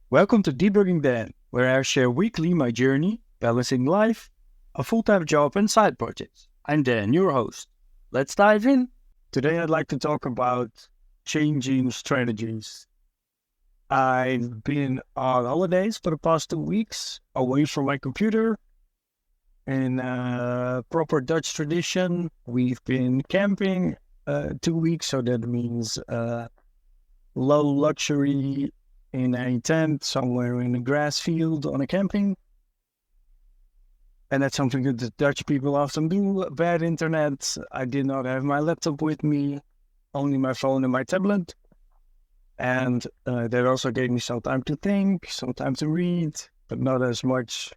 Welcome to Debugging Dan, where I share weekly my journey balancing life, a full-time job, and side projects. I'm Dan, your host. Let's dive in. Today, I'd like to talk about changing strategies. I've been on holidays for the past 2 weeks, away from my computer. In proper Dutch tradition, we've been camping 2 weeks, so that means low luxury in a tent somewhere in a grass field on a camping. And that's something that the Dutch people often do. Bad internet. I did not have my laptop with me, only my phone and my tablet. And that also gave me some time to think, some time to read, but not as much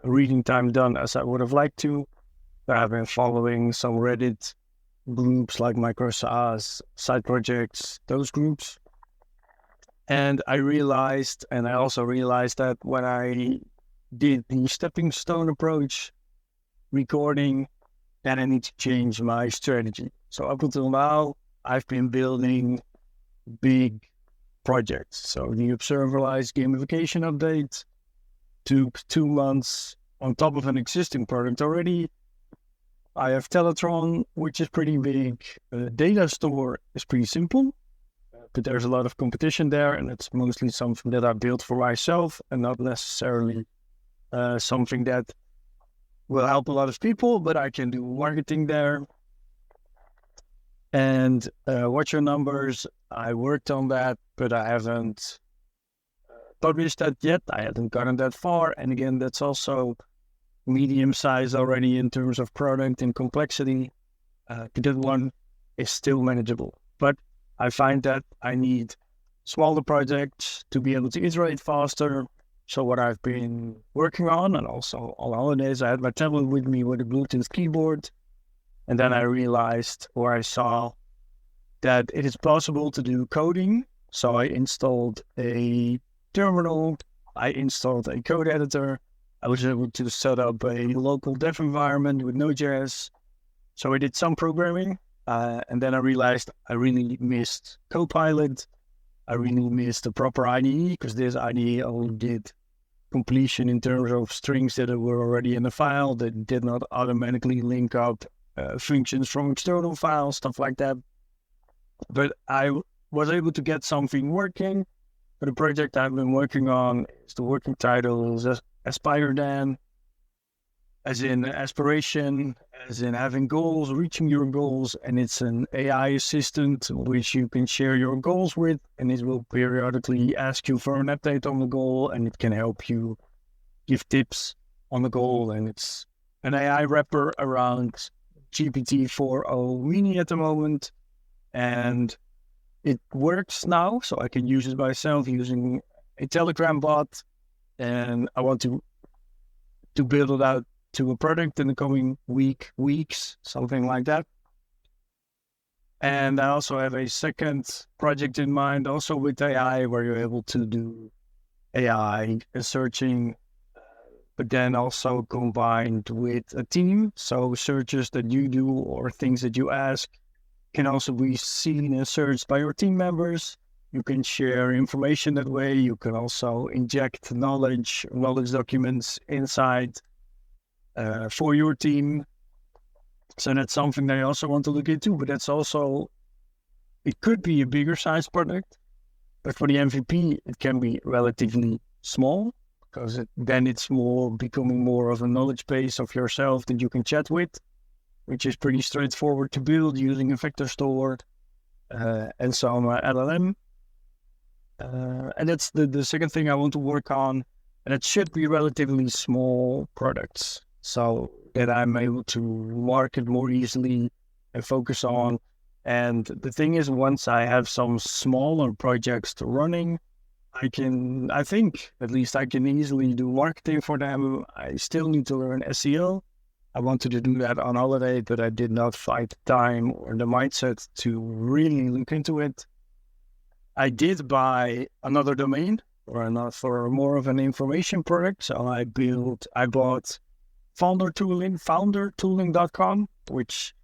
reading time done as I would have liked to. I've been following some Reddit groups like MicroSAS, side projects, those groups. And I also realized that when I did the stepping stone approach recording, that I need to change my strategy. So up until now, I've been building big projects. So the observeralized gamification update took 2 months on top of an existing product already. I have Teletron, which is pretty big. Data store is pretty simple, but there's a lot of competition there, and it's mostly something that I built for myself and not necessarily something that will help a lot of people, but I can do marketing there. And watch your numbers. I worked on that, but I haven't published that yet. I haven't gotten that far. And again, that's also medium size already in terms of product and complexity. But that one is still manageable. But I find that I need smaller projects to be able to iterate faster. So what I've been working on, and also on holidays, I had my tablet with me with a Bluetooth keyboard. And then I realized, or I saw, that it is possible to do coding. So I installed a terminal, I installed a code editor. I was able to set up a local dev environment with Node.js. So I did some programming. And then I realized I really missed Copilot. I really missed the proper IDE, because this IDE only did completion in terms of strings that were already in the file, that did not automatically link up functions from external files, stuff like that. But I was able to get something working. For the project I've been working on, the working title is Aspire Dan, as in aspiration, as in having goals, reaching your goals, and it's an AI assistant which you can share your goals with, and it will periodically ask you for an update on the goal, and it can help you give tips on the goal, and it's an AI wrapper around GPT-4o Mini at the moment, and it works now, so I can use it myself using a Telegram bot, and I want to build it out to a product in the coming weeks, something like that. And I also have a second project in mind, also with AI, where you're able to do AI searching, but then also combined with a team. So searches that you do or things that you ask can also be seen and searched by your team members. You can share information that way. You can also inject knowledge documents inside for your team. So that's something that I also want to look into, but that's also, it could be a bigger size product, but for the MVP, it can be relatively small, because then it's becoming more of a knowledge base of yourself that you can chat with, which is pretty straightforward to build using a vector store and some LLM. And that's the second thing I want to work on, and it should be relatively small products, so that I'm able to market more easily and focus on. And the thing is, once I have some smaller projects running, I think at least I can easily do marketing for them. I still need to learn SEO. I wanted to do that on holiday, but I did not find the time or the mindset to really look into it. I did buy another domain for more of an information product. So I bought foundertooling.com, which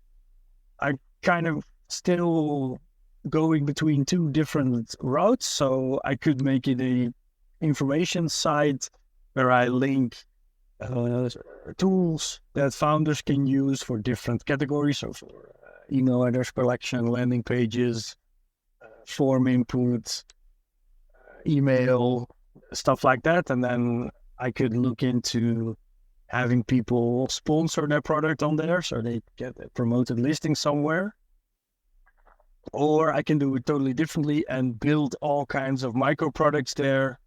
I kind of still going between two different routes. So I could make it a information site where I link tools that founders can use for different categories, so for email address collection, landing pages, form input, email, stuff like that. And then I could look into having people sponsor their product on there so they get a promoted listing somewhere. Or I can do it totally differently and build all kinds of micro products there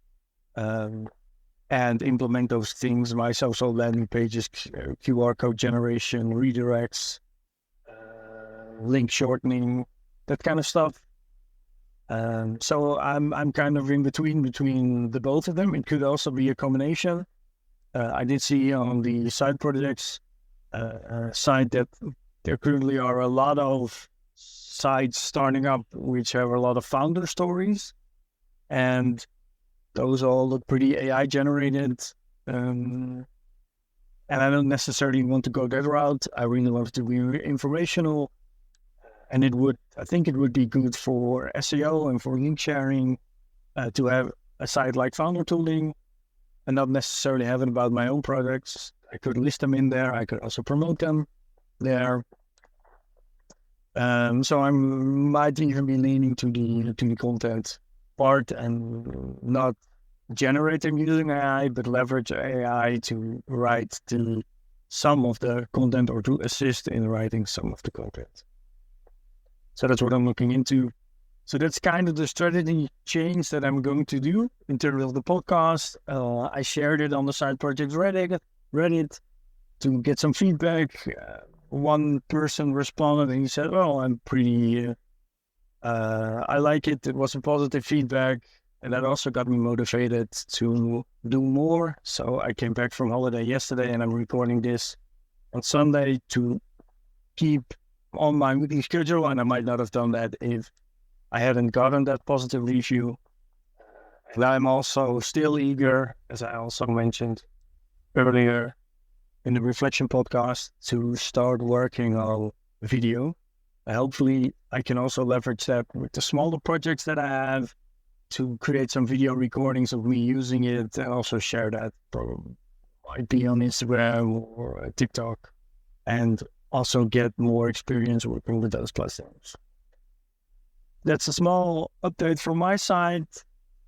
and implement those things myself. So landing pages, QR code generation, redirects, link shortening, that kind of stuff. So I'm kind of in between the both of them. It could also be a combination. I did see on the side projects side that there currently are a lot of sites starting up which have a lot of founder stories, and those all look pretty AI generated. And I don't necessarily want to go that route. I really want to be informational. And I think it would be good for SEO and for link sharing to have a site like Founder Tooling and not necessarily have it about my own products. I could list them in there. I could also promote them there. So I might even be leaning to the content part and not generating using AI, but leverage AI to write some of the content or to assist in writing some of the content. So that's what I'm looking into. So that's kind of the strategy change that I'm going to do in terms of the podcast. I shared it on the side project Reddit to get some feedback. One person responded and he said, "Well, I'm pretty, I like it. It was a positive feedback." And that also got me motivated to do more. So I came back from holiday yesterday and I'm recording this on Sunday to keep on my weekly schedule. And I might not have done that if I hadn't gotten that positive review. And I'm also still eager, as I also mentioned earlier in the Reflection podcast, to start working on video. Hopefully I can also leverage that with the smaller projects that I have to create some video recordings of me using it and also share that. Might be on Instagram or TikTok, and also get more experience working with those platforms. That's a small update from my side.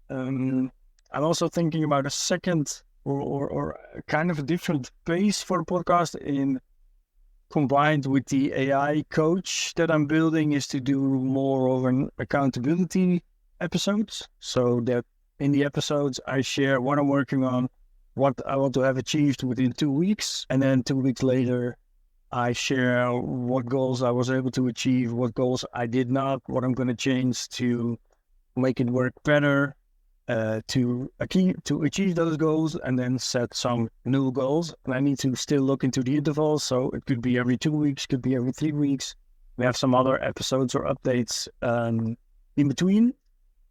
I'm also thinking about a second or kind of a different pace for the podcast combined with the AI coach that I'm building is to do more of an accountability episodes. So that in the episodes, I share what I'm working on, what I want to have achieved within 2 weeks. And then 2 weeks later, I share what goals I was able to achieve, what goals I did not, what I'm going to change to make it work better, to achieve those goals, and then set some new goals. And I need to still look into the intervals. So it could be every 2 weeks, could be every 3 weeks. We have some other episodes or updates in between,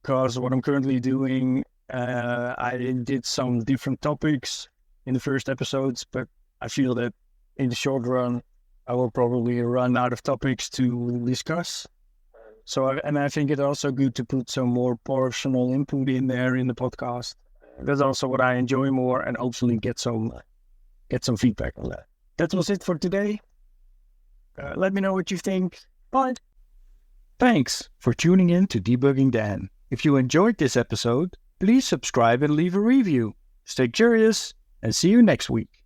because what I'm currently doing, I did some different topics in the first episodes, but I feel that in the short run, I will probably run out of topics to discuss. So, and I think it's also good to put some more personal input in there in the podcast. That's also what I enjoy more, and hopefully get some feedback on that. That was it for today. Let me know what you think. Bye. Thanks for tuning in to Debugging Dan. If you enjoyed this episode, please subscribe and leave a review. Stay curious and see you next week.